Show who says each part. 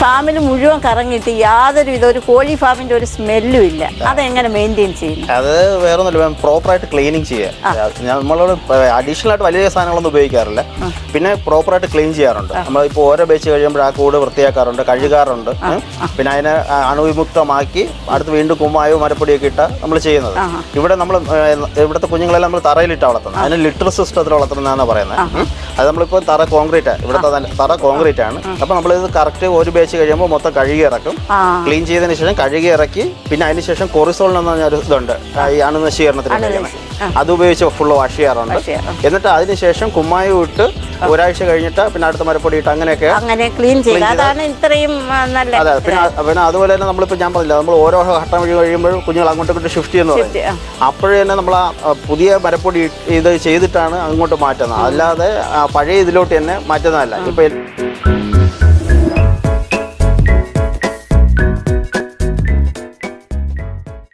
Speaker 1: ഫാമിൽ മുഴുവൻ കറങ്ങിയിട്ട് യാതൊരു വിധ ഒരു കോഴി ഫാമിന്റെ ഒരു സ്മെല്ലും ഇല്ല. അതെങ്ങനെ മെയിൻറ്റെയിൻ ചെയ്യുന്നു?
Speaker 2: അത് വേറെ ഒന്നുമില്ല, പ്രോപ്പറായിട്ട് ക്ലീനിങ് ചെയ്യുക. നമ്മളോട് അഡീഷണൽ ആയിട്ട് വലിയ സാധനങ്ങളൊന്നും ഉപയോഗിക്കാറില്ല. പിന്നെ പ്രോപ്പറായിട്ട് ക്ലീൻ ചെയ്യാറുണ്ട്. നമ്മളിപ്പോൾ ഓരോ ബാച്ച് കഴിയുമ്പോൾ ആ കൂട് വൃത്തിയാക്കാറുണ്ട്, കഴുകാറുണ്ട്. പിന്നെ അതിനെ അണുവിമുക്തമാക്കി അടുത്ത് വീണ്ടും കുമ്മായോ മരപ്പൊടിയൊക്കെ ഇട്ടാണ് നമ്മൾ ചെയ്യുന്നത്. ഇവിടെ നമ്മൾ ഇവിടുത്തെ കുഞ്ഞുങ്ങളെല്ലാം നമ്മൾ തറയിലിട്ട് വളർത്തുന്നത്. അതിന് ലിറ്റർ സിസ്റ്റത്തിൽ വളർത്തുന്നതാണ് പറയുന്നത്. അത് നമ്മളിപ്പോൾ തറ കോൺക്രീറ്റ്, ഇവിടുത്തെ തറ കോൺക്രീറ്റ് ആണ്. അപ്പോൾ നമ്മളിത് കറക്റ്റ് ഒരു ബാച്ച് കഴിയുമ്പോൾ മൊത്തം കഴുകി ഇറക്കും. ക്ലീൻ ചെയ്തതിന് ശേഷം കഴുകി ഇറക്കി പിന്നെ അതിന് ശേഷം കൊറിസോൾ എന്ന് പറഞ്ഞൊരു ഇതുണ്ട്, ഈ അണുനശീകരണത്തിന് ഉപയോഗിക്കുന്നത്. അത് ഉപയോഗിച്ച് ഫുള്ള് വാഷ് ചെയ്യാറുണ്ട്. എന്നിട്ട് അതിനുശേഷം കുമ്മായം ഇട്ട് ഒരാഴ്ച കഴിഞ്ഞിട്ട് പിന്നെ അടുത്ത മരപ്പൊടി ഇട്ട് അങ്ങനെയൊക്കെ
Speaker 1: ക്ലീൻ ചെയ്യും. അതാണ് ഇത്രയും നല്ല.
Speaker 2: അതെ, പിന്നെ അതുപോലെ തന്നെ നമ്മളിപ്പോൾ ഞാൻ പറഞ്ഞില്ല, നമ്മൾ ഓരോ ഘട്ടം വഴി കഴിയുമ്പോൾ കുഞ്ഞുങ്ങൾ അങ്ങോട്ടും ഇങ്ങോട്ട് ഷിഫ്റ്റ് ചെയ്യുന്നു പറയും. അപ്പോഴേ തന്നെ നമ്മൾ ആ പുതിയ മരപ്പൊടി ഇത് ചെയ്തിട്ടാണ് അങ്ങോട്ട് മാറ്റുന്നത്, അല്ലാതെ പഴയ ഇതിലോട്ട് തന്നെ മാറ്റുന്നതല്ല. ഇപ്പം